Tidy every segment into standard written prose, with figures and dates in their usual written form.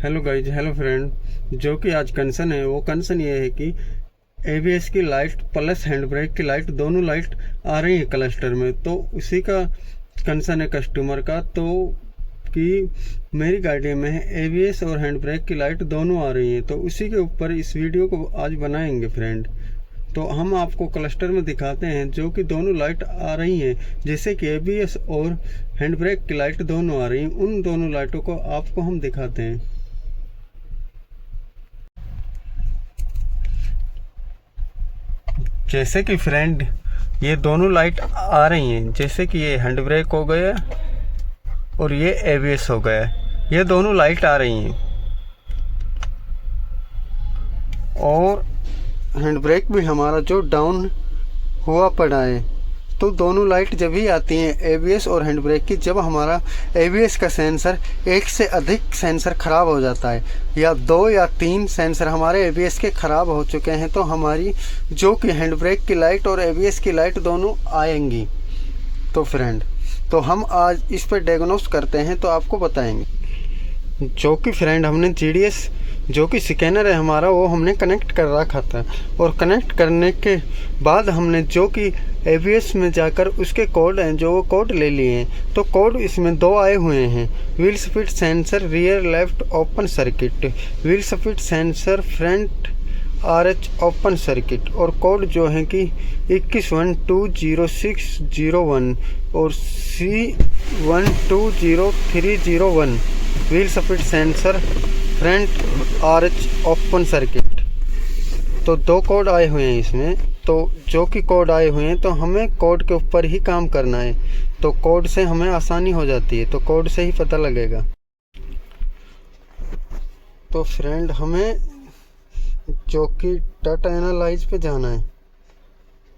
Hello guys, hello friend. जो कि आज कंसर्न है वो कंसर्न ये है कि एबीएस की लाइट प्लस हैंड ब्रेक की लाइट दोनों लाइट आ रही है क्लस्टर में। तो उसी का कंसर्न है कस्टमर का, तो कि मेरी गाड़ी में एबीएस और हैंड ब्रेक की लाइट दोनों आ रही हैं। तो उसी के ऊपर इस वीडियो को आज बनाएंगे फ्रेंड। तो हम आपको क्लस्टर में दिखाते हैं जो कि दोनों लाइट आ रही हैं, जैसे कि एबीएस और हैंड ब्रेक की लाइट दोनों आ रही हैं। उन दोनों लाइटों को आपको हम दिखाते हैं। जैसे कि फ्रेंड ये दोनों लाइट आ रही हैं, जैसे कि ये हैंड ब्रेक हो गया और ये एबीएस हो गया, ये दोनों लाइट आ रही हैं। और हैंड ब्रेक भी हमारा जो डाउन हुआ पड़ा है। तो दोनों लाइट जब ही आती हैं एबीएस और हैंड ब्रेक की, जब हमारा एबीएस का सेंसर एक से अधिक सेंसर ख़राब हो जाता है, या 2 या 3 सेंसर हमारे एबीएस के ख़राब हो चुके हैं, तो हमारी जो कि हैंड ब्रेक की लाइट और एबीएस की लाइट दोनों आएंगी। तो फ्रेंड, तो हम आज इस पर डायग्नोस करते हैं, तो आपको बताएंगे। जो कि फ्रेंड हमने जीडीएस जो कि स्कैनर है हमारा, वो हमने कनेक्ट कर रखा था, और कनेक्ट करने के बाद हमने जो कि एबीएस में जाकर उसके कोड हैं जो वो कोड ले लिए हैं। तो कोड इसमें 2 आए हुए हैं: wheel speed sensor rear left open circuit, wheel speed sensor front RH open circuit. और कोड जो है कि 21120601 और C120301 wheel speed sensor front RH open circuit. तो 2 कोड आए हुए हैं इसमें। तो जो कि कोड आए हुए हैं, तो हमें कोड के ऊपर ही काम करना है। तो कोड से हमें आसानी हो जाती है, तो कोड से ही पता लगेगा। तो फ्रेंड, हमें जो कि डाटा एनालाइज पे जाना है।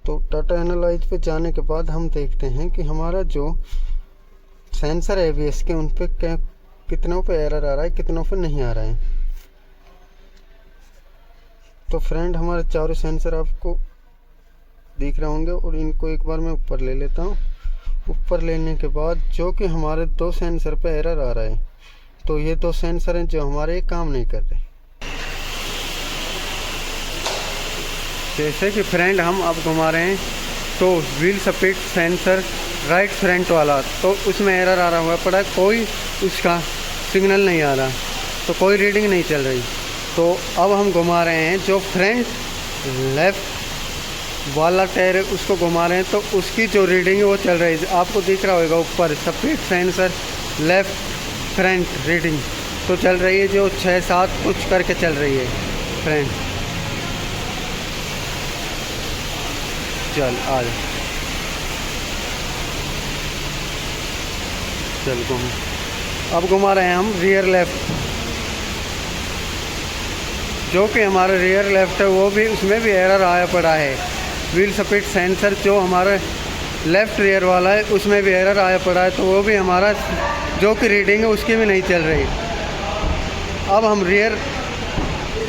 तो डाटा एनालाइज पे जाने के बाद हम देखते हैं कि हमारा जो सेंसर है एबीएस के, उन पे कितनों पे एरर आ रहा है, कितनों पे नहीं आ रहा है। तो फ्रेंड, हमारे चारों सेंसर आपको दिख रहे होंगे, और इनको एक बार मैं ऊपर ले लेता हूँ। ऊपर लेने के बाद जो कि हमारे 2 सेंसर पे एरर आ रहा है, तो ये 2 सेंसर हैं जो हमारे काम नहीं कर रहे। जैसे कि फ्रेंड हम अब घुमा रहे हैं, तो wheel speed sensor right front वाला, तो उसमें एरर आ रहा हुआ पड़ा, कोई उसका सिग्नल नहीं आ रहा, तो कोई रीडिंग नहीं चल रही। तो अब हम घुमा रहे हैं जो फ्रंट लेफ्ट वाला टायर है, उसको घुमा रहे हैं, तो उसकी जो रीडिंग है वो चल रही है। आपको दिख रहा होगा ऊपर speed sensor left front reading तो चल रही है, जो 6-7 कुछ करके चल रही है फ्रेंड। चल आज चल घूम। अब घुमा रहे हैं हम रियर लेफ्ट, जो कि हमारा रियर लेफ्ट है, वो भी उसमें भी एरर आया पड़ा है। व्हील स्पीड सेंसर जो हमारा लेफ्ट रियर वाला है, उसमें भी एरर आया पड़ा है, तो वो भी हमारा जो कि रीडिंग है उसकी भी नहीं चल रही। अब हम रियर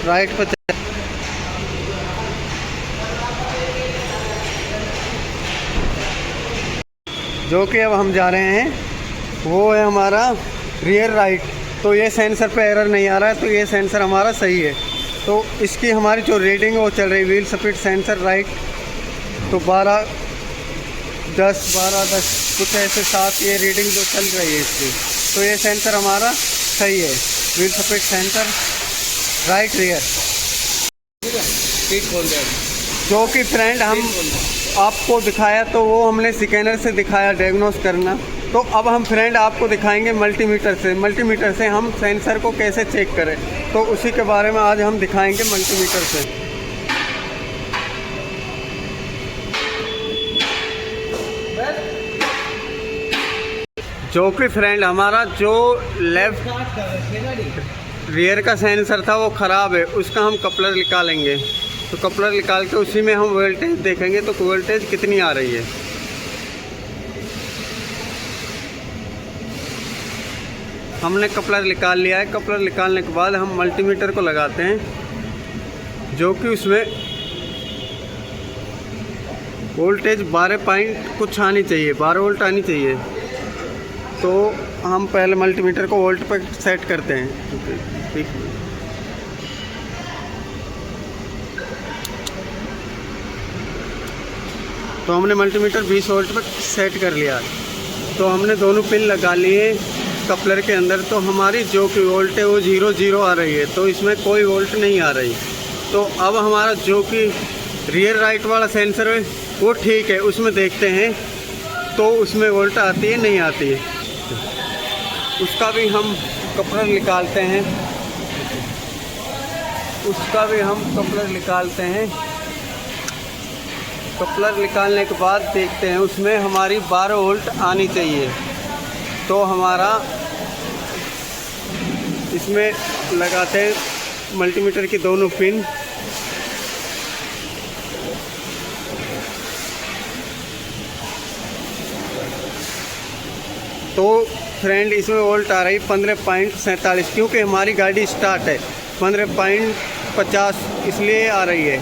राइट पर जो कि अब हम जा रहे हैं, वो है हमारा रियर राइट। तो ये सेंसर पे एरर नहीं आ रहा है, तो ये सेंसर हमारा सही है। तो इसकी हमारी जो रीडिंग है वो चल रही, व्हील स्पीड सेंसर राइट, तो 12-10 कुछ ऐसे 7 ये रीडिंग जो चल रही है इसकी। तो ये सेंसर हमारा सही है, wheel speed sensor right rear. जो कि फ्रेंड हम आपको दिखाया, तो वो हमने स्कैनर से दिखाया डायग्नोस करना। तो अब हम फ्रेंड आपको दिखाएंगे मल्टीमीटर से हम सेंसर को कैसे चेक करें, तो उसी के बारे में आज हम दिखाएंगे मल्टीमीटर से। जो कि फ्रेंड हमारा जो लेफ्ट रियर का सेंसर था वो ख़राब है, उसका हम कपलर निकालेंगे। तो कपलर निकाल के उसी में हम वोल्टेज देखेंगे, तो वोल्टेज कितनी आ रही है। हमने कपलर निकाल लिया है। कपलर निकालने के बाद हम मल्टीमीटर को लगाते हैं, जो कि उसमें वोल्टेज 12 पॉइंट कुछ आनी चाहिए, 12 वोल्ट आनी चाहिए। तो हम पहले मल्टीमीटर को वोल्ट पर सेट करते हैं। ठीक, तो हमने मल्टीमीटर 20 वोल्ट पर सेट कर लिया। तो हमने दोनों पिन लगा लिए कपलर के अंदर। तो हमारी जो कि वोल्ट है वो 0 आ रही है, तो इसमें कोई वोल्ट नहीं आ रही। तो अब हमारा जो कि रियर राइट वाला सेंसर है वो ठीक है, उसमें देखते हैं तो उसमें वोल्ट आती है नहीं आती है। उसका भी हम कपलर निकालते हैं, कपलर निकालने के बाद देखते हैं उसमें हमारी 12 वोल्ट आनी चाहिए। तो हमारा इसमें लगाते हैं मल्टीमीटर की दोनों पिन। तो फ्रेंड इसमें वोल्ट आ रही 15.47, क्योंकि हमारी गाड़ी स्टार्ट है। 15.50 इसलिए आ रही है,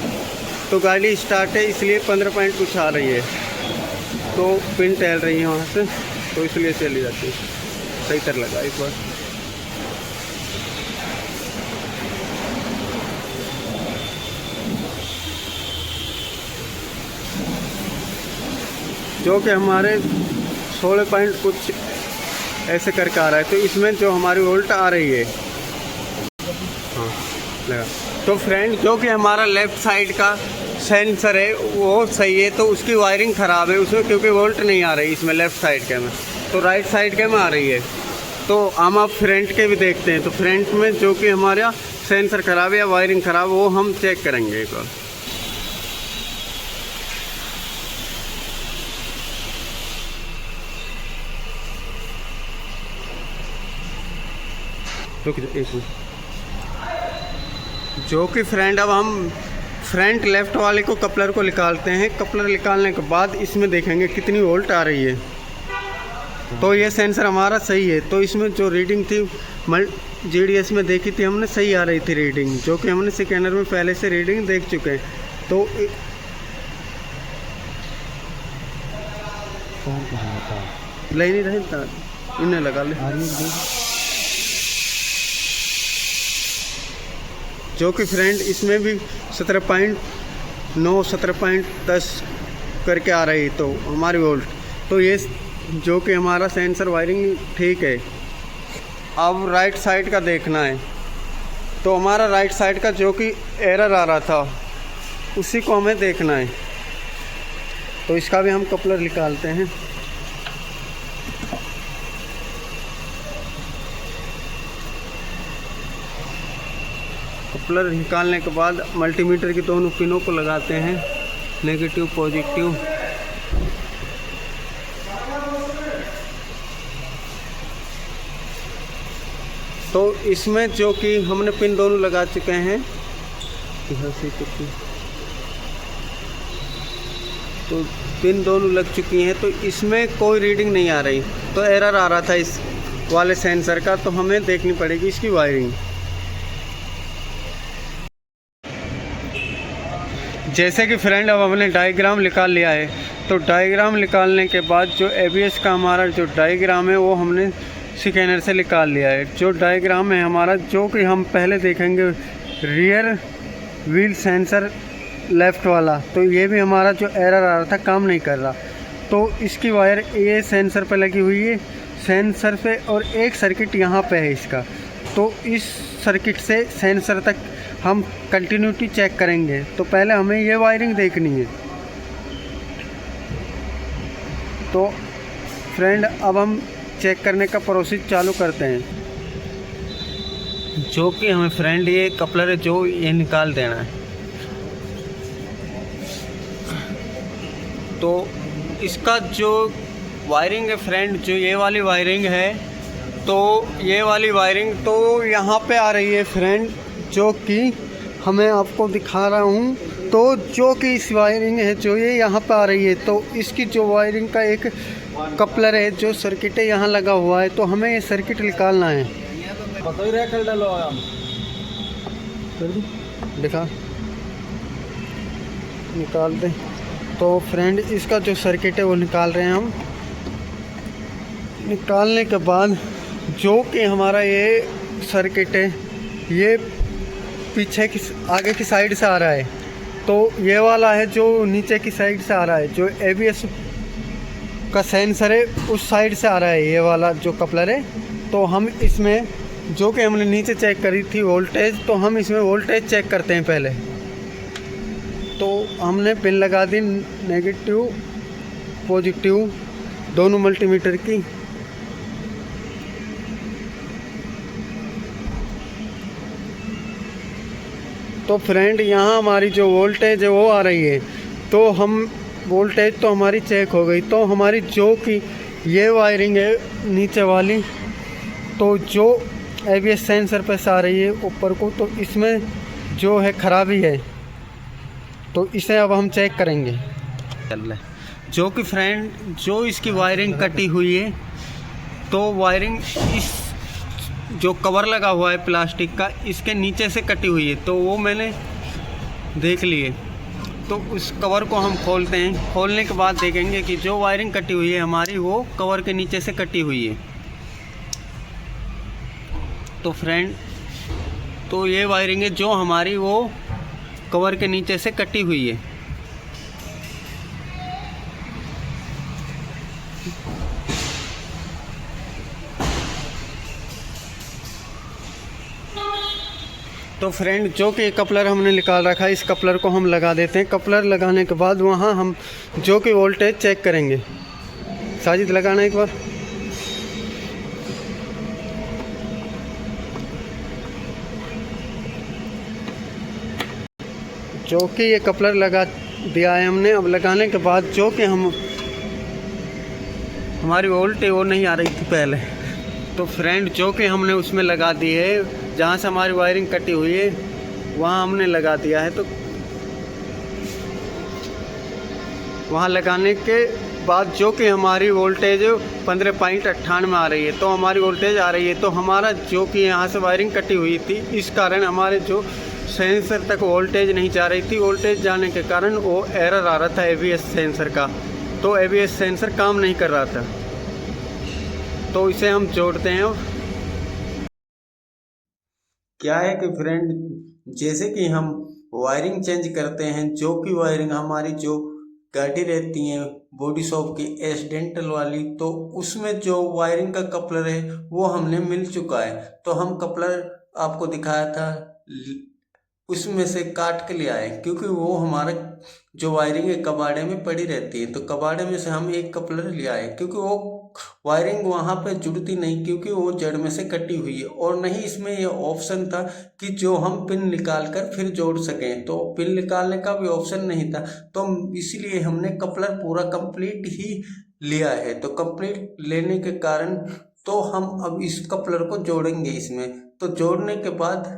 तो गाड़ी स्टार्ट है इसलिए 15 पॉइंट कुछ आ रही है। तो पिन टहल रही है वहाँ से, तो इसलिए चली जाती है। सही कर लगा एक बार। जो कि हमारे 16 पॉइंट कुछ ऐसे करके आ रहा है। तो इसमें जो हमारी वोल्ट आ रही है, हाँ लगा। तो फ्रेंड जो कि हमारा लेफ़्ट साइड का सेंसर है वो सही है, तो उसकी वायरिंग ख़राब है उसमें, क्योंकि वोल्ट नहीं आ रही इसमें लेफ़्ट साइड के में, तो राइट साइड के में आ रही है। तो हम आप फ्रंट के भी देखते हैं। तो फ्रंट में जो कि हमारा सेंसर ख़राब है या वायरिंग ख़राब, वो हम चेक करेंगे एक बार। रुक जाओ एक मिनट। जो कि फ्रेंड अब हम फ्रंट लेफ़्ट वाले को कपलर को निकालते हैं। कपलर निकालने के बाद इसमें देखेंगे कितनी वोल्ट आ रही है। तो ये सेंसर हमारा सही है। तो इसमें जो रीडिंग थी GDS में देखी थी हमने, सही आ रही थी रीडिंग, जो कि हमने स्कैनर में पहले से रीडिंग देख चुके हैं। तो ले नहीं रहे, इन्हें लगा ले। जो कि फ्रेंड इसमें भी 17.9 17.10 करके आ रही तो हमारी वोल्ट। तो ये जो कि हमारा सेंसर वायरिंग ठीक है। अब राइट साइड का देखना है। तो हमारा राइट साइड का जो कि एरर आ रहा था उसी को हमें देखना है। तो इसका भी हम कपलर निकालते हैं। कपलर निकालने के बाद मल्टीमीटर की दोनों पिनों को लगाते हैं, नेगेटिव पॉजिटिव। तो इसमें जो कि हमने पिन दोनों लगा चुके हैं, तो पिन दोनों लग चुकी हैं। तो इसमें कोई रीडिंग नहीं आ रही, तो एरर आ रहा था इस वाले सेंसर का। तो हमें देखनी पड़ेगी इसकी वायरिंग। जैसे कि फ्रेंड अब हमने डायग्राम निकाल लिया है। तो डायग्राम निकालने के बाद जो ABS का हमारा जो डायग्राम है वो हमने स्कैनर से निकाल लिया है। जो डायग्राम है हमारा, जो कि हम पहले देखेंगे रियर व्हील सेंसर लेफ़्ट वाला। तो ये भी हमारा जो एरर आ रहा था काम नहीं कर रहा। तो इसकी वायर ये सेंसर पे लगी हुई है, सेंसर पे, और एक सर्किट यहाँ पे है इसका। तो इस सर्किट से सेंसर तक हम कंटिन्यूटी चेक करेंगे। तो पहले हमें ये वायरिंग देखनी है। तो फ्रेंड अब हम चेक करने का प्रोसेस चालू करते हैं। जो कि हमें फ्रेंड ये कपलर है जो ये निकाल देना है। तो इसका जो वायरिंग है फ्रेंड, जो ये वाली वायरिंग है, तो ये वाली वायरिंग तो यहाँ पे आ रही है फ्रेंड, जो कि हमें आपको दिखा रहा हूँ। तो जो कि इस वायरिंग है जो ये यहाँ पे आ रही है, तो इसकी जो वायरिंग का एक कपलर है जो सर्किट है यहाँ लगा हुआ है। तो हमें ये सर्किट निकालना है। दिखा निकाल दें। तो फ्रेंड इसका जो सर्किट है वो निकाल रहे हैं हम। निकालने के बाद जो कि हमारा ये सर्किट है ये पीछे की आगे की साइड से आ रहा है, तो ये वाला है जो नीचे की साइड से आ रहा है, जो ABS का सेंसर है उस साइड से आ रहा है ये वाला जो कपलर है। तो हम इसमें जो कि हमने नीचे चेक करी थी वोल्टेज, तो हम इसमें वोल्टेज चेक करते हैं पहले। तो हमने पिन लगा दी नेगेटिव पॉजिटिव दोनों मल्टीमीटर की। तो फ्रेंड यहाँ हमारी जो वोल्टेज है वो आ रही है, तो हम वोल्टेज तो हमारी चेक हो गई। तो हमारी जो कि ये वायरिंग है नीचे वाली, तो जो ABS सेंसर पे से आ रही है ऊपर को, तो इसमें जो है ख़राबी है, तो इसे अब हम चेक करेंगे। जो कि फ्रेंड जो इसकी वायरिंग कटी हुई है, तो वायरिंग इस जो कवर लगा हुआ है प्लास्टिक का इसके नीचे से कटी हुई है, तो वो मैंने देख लिए। तो उस कवर को हम खोलते हैं, खोलने के बाद देखेंगे कि जो वायरिंग कटी हुई है हमारी वो कवर के नीचे से कटी हुई है। तो फ्रेंड तो ये वायरिंग है जो हमारी वो कवर के नीचे से कटी हुई है। तो फ्रेंड जो कि कपलर हमने निकाल रखा है, इस कपलर को हम लगा देते हैं। कपलर लगाने के बाद वहाँ हम जो कि वोल्टेज चेक करेंगे। साजिद लगाना एक बार। जो कि ये कपलर लगा दिया है हमने। अब लगाने के बाद जो कि हमारी वोल्टेज वो नहीं आ रही थी पहले, तो फ्रेंड जो कि हमने उसमें लगा दी है, जहाँ से हमारी वायरिंग कटी हुई है वहाँ हमने लगा दिया है। तो वहाँ लगाने के बाद जो कि हमारी वोल्टेज 15.98 आ रही है, तो हमारी वोल्टेज आ रही है। तो हमारा जो कि यहाँ से वायरिंग कटी हुई थी, इस कारण हमारे जो सेंसर तक वोल्टेज नहीं जा रही थी। वोल्टेज जाने के कारण वो एरर आ रहा था ABS सेंसर का, तो ABS सेंसर काम नहीं कर रहा था। तो इसे हम जोड़ते हैं। क्या है कि फ्रेंड जैसे कि हम वायरिंग चेंज करते हैं, जो कि वायरिंग हमारी जो गाड़ी रहती है बॉडी शॉप की एक्सीडेंटल वाली, तो उसमें जो वायरिंग का कपलर है वो हमने मिल चुका है। तो हम कपलर आपको दिखाया था उसमें से काट के ले आए, क्योंकि वो हमारा जो वायरिंग है कबाड़े में पड़ी रहती है। तो कबाड़े में से हम एक कपलर ले आए, क्योंकि वो वायरिंग वहाँ पे जुड़ती नहीं, क्योंकि वो जड़ में से कटी हुई है। और नहीं इसमें ये ऑप्शन था कि जो हम पिन निकाल कर फिर जोड़ सकें, तो पिन निकालने का भी ऑप्शन नहीं था। तो इसीलिए हमने कपलर पूरा कंप्लीट ही लिया है। तो कंप्लीट लेने के कारण तो हम अब इस कपलर को जोड़ेंगे इसमें। तो जोड़ने के बाद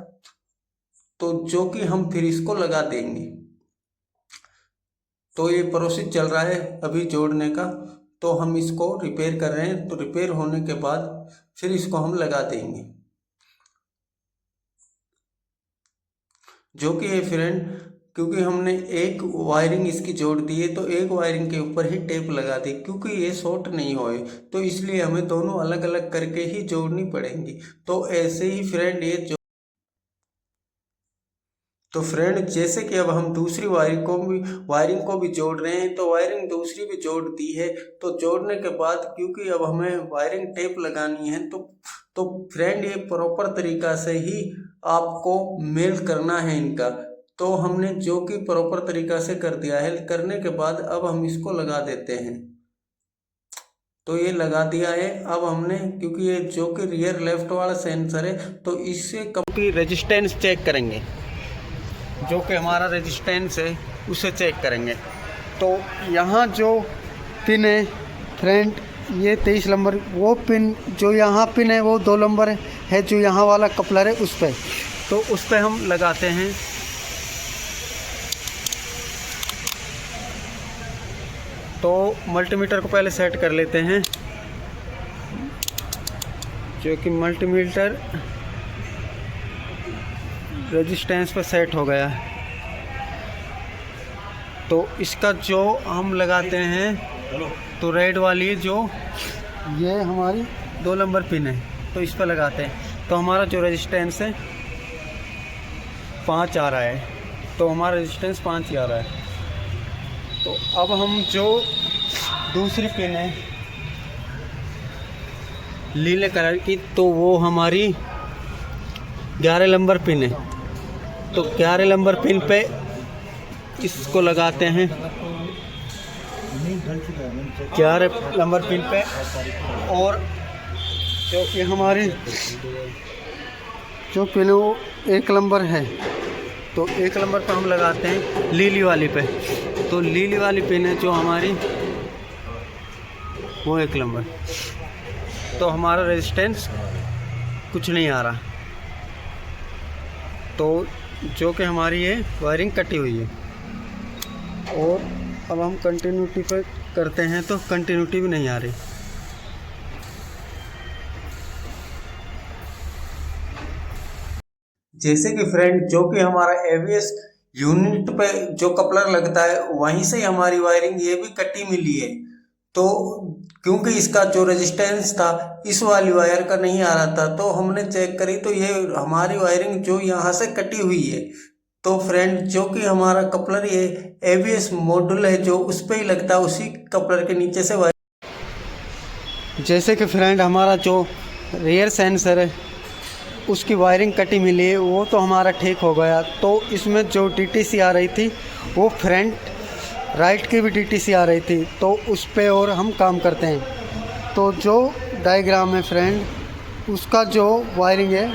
तो जो कि हम फिर इसको लगा देंगे। तो ये प्रोसेस चल रहा है अभी जोड़ने का। तो हम इसको रिपेयर कर रहे हैं, तो रिपेयर होने के बाद फिर इसको हम लगा देंगे। जो कि ये फ्रेंड क्योंकि हमने एक वायरिंग इसकी जोड़ दी है, तो एक वायरिंग के ऊपर ही टेप लगा दी, क्योंकि ये शॉर्ट नहीं होए, तो इसलिए हमें दोनों अलग अलग करके ही जोड़नी पड़ेंगी। तो ऐसे ही फ्रेंड ये तो फ्रेंड जैसे कि अब हम दूसरी वायरिंग को भी जोड़ रहे हैं, तो वायरिंग दूसरी भी जोड़ दी है। तो जोड़ने के बाद क्योंकि अब हमें वायरिंग टेप लगानी है, तो फ्रेंड ये प्रॉपर तरीका से ही आपको मेल करना है इनका। तो हमने जो कि प्रॉपर तरीका से कर दिया है। करने के बाद अब हम इसको लगा देते हैं। तो ये लगा दिया है। अब हमने क्योंकि ये जो कि रियर लेफ्ट वाला सेंसर है, तो इससे कम की रेजिस्टेंस चेक करेंगे। जो कि हमारा रेजिस्टेंस है उसे चेक करेंगे। तो यहाँ जो पिन है फ्रेंड, ये 23 नंबर, वो पिन जो यहाँ पिन है वो 2 नंबर है जो यहाँ वाला कपलर है उस पर। तो उस पर हम लगाते हैं। तो मल्टीमीटर को पहले सेट कर लेते हैं, जो कि मल्टीमीटर रेजिस्टेंस पर सेट हो गया है। तो इसका जो हम लगाते हैं, तो रेड वाली जो ये हमारी 2 नंबर पिन है, तो इस पर लगाते हैं तो हमारा जो रेजिस्टेंस है 5 आ रहा है, तो हमारा रेजिस्टेंस 5 ही आ रहा है। तो अब हम जो दूसरी पिन है नीले कलर की, तो वो हमारी 11 नंबर पिन है। तो 11 नंबर पिन पे इसको लगाते हैं, 11 नंबर पिन पे। और जो कि हमारी जो पिन है वो 1 नंबर है, तो 1 नंबर पे हम लगाते हैं लीली वाली पे। तो लीली वाली पिन है जो हमारी वो 1 नंबर। तो हमारा रेजिस्टेंस कुछ नहीं आ रहा, तो जो कि हमारी ये वायरिंग कटी हुई है। और अब हम कंटिन्यूटी पे करते हैं तो कंटिन्यूटी भी नहीं आ रही। जैसे कि फ्रेंड जो कि हमारा एबीएस यूनिट पे जो कपलर लगता है वहीं से हमारी वायरिंग ये भी कटी मिली है। तो क्योंकि इसका जो रेजिस्टेंस था इस वाली वायर का नहीं आ रहा था, तो हमने चेक करी तो ये हमारी वायरिंग जो यहाँ से कटी हुई है। तो फ्रेंड जो कि हमारा कपलर ये एबीएस मॉड्यूल है जो उस पर ही लगता है, उसी कपलर के नीचे से वायर। जैसे कि फ्रेंड हमारा जो रेयर सेंसर है उसकी वायरिंग कटी मिली है, वो तो हमारा ठीक हो गया। तो इसमें जो डीटीसी आ रही थी वो फ्रंट राइट की भी डीटीसी आ रही थी, तो उस पे और हम काम करते हैं। तो जो डायग्राम है फ्रेंड उसका जो वायरिंग है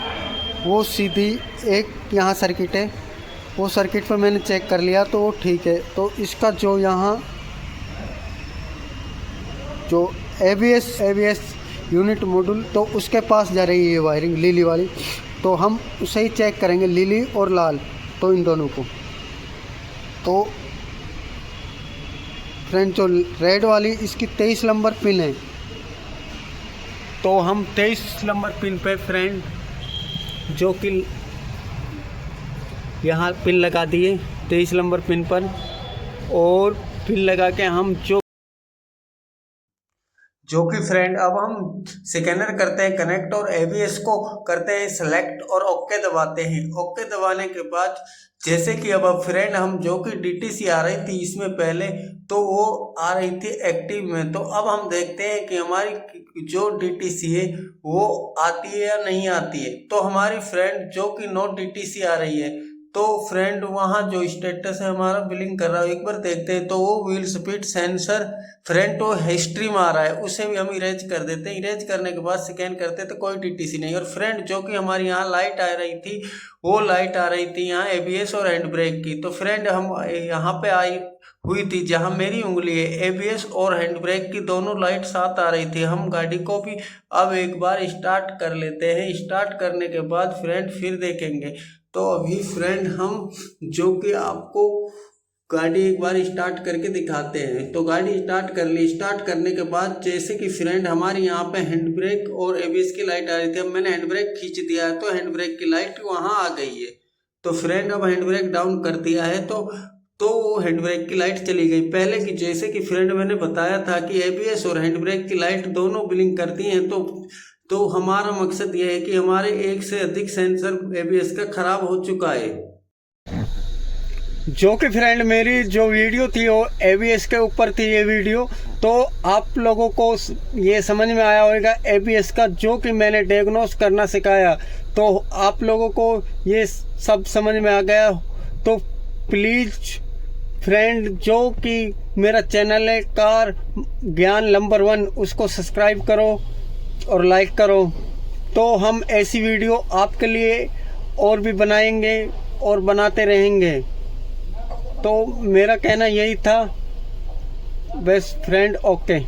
वो सीधी एक यहाँ सर्किट है, वो सर्किट पर मैंने चेक कर लिया तो वो ठीक है। तो इसका जो यहाँ जो एबीएस यूनिट मॉड्यूल तो उसके पास जा रही है वायरिंग लीली वाली, तो हम उसे ही चेक करेंगे लीली और लाल, तो इन दोनों को। तो फ्रेंड जो रेड वाली इसकी 23 नंबर पिन है, तो हम 23 नंबर पिन पे फ्रेंड जो कि यहाँ पिन लगा दिए 23 नंबर पिन पर, और पिन लगा के हम जो कि फ्रेंड अब हम स्कैनर करते हैं कनेक्ट और एबीएस को करते हैं सेलेक्ट और ओके दबाते हैं। ओके दबाने के बाद जैसे कि अब फ्रेंड हम जो कि डीटीसी आ रही थी इसमें पहले, तो वो आ रही थी एक्टिव में। तो अब हम देखते हैं कि हमारी जो डीटीसी है वो आती है या नहीं आती है। तो हमारी फ्रेंड जो कि नो डीटीसी आ रही है, तो फ्रेंड वहाँ जो स्टेटस है हमारा बिलिंग कर रहा है एक बार देखते हैं। तो वो व्हील स्पीड सेंसर फ्रेंड तो हिस्ट्री में आ रहा है, उसे भी हम इरेज कर देते हैं। इरेज करने के बाद स्कैन करते हैं तो कोई डीटीसी नहीं। और फ्रेंड जो कि हमारी यहाँ लाइट आ रही थी वो लाइट आ रही थी यहाँ एबीएस और हैंड ब्रेक की। तो फ्रेंड हम यहाँ पे आई हुई थी जहाँ मेरी उंगली है, एबीएस और हैंड ब्रेक की दोनों लाइट साथ आ रही थी। हम गाड़ी को भी अब एक बार स्टार्ट कर लेते हैं। स्टार्ट करने के बाद फ्रेंड फिर देखेंगे। तो अभी फ्रेंड हम जो कि आपको गाड़ी एक बार स्टार्ट करके दिखाते हैं। तो गाड़ी स्टार्ट कर ली। स्टार्ट करने के बाद जैसे कि फ्रेंड हमारी यहाँ पे हैंड ब्रेक और एबीएस की लाइट आ रही थी, अब मैंने हैंड ब्रेक खींच दिया है तो हैंड ब्रेक की लाइट वहाँ आ गई है। तो फ्रेंड अब हैंड ब्रेक डाउन कर दिया है तो वो हैंड ब्रेक की लाइट चली गई। पहले की जैसे कि फ्रेंड मैंने बताया था कि एबीएस और हैंड ब्रेक की लाइट दोनों ब्लिंक करती हैं। तो हमारा मकसद ये है कि हमारे एक से अधिक सेंसर एबीएस का खराब हो चुका है। जो कि फ्रेंड मेरी जो वीडियो थी वो एबीएस के ऊपर थी ये वीडियो, तो आप लोगों को ये समझ में आया होगा एबीएस का जो कि मैंने डायग्नोस करना सिखाया, तो आप लोगों को ये सब समझ में आ गया। तो प्लीज़ फ्रेंड जो कि मेरा चैनल है कार ज्ञान नंबर 1 उसको सब्सक्राइब करो और लाइक करो। तो हम ऐसी वीडियो आपके लिए और भी बनाएंगे और बनाते रहेंगे। तो मेरा कहना यही था। Best friend okay.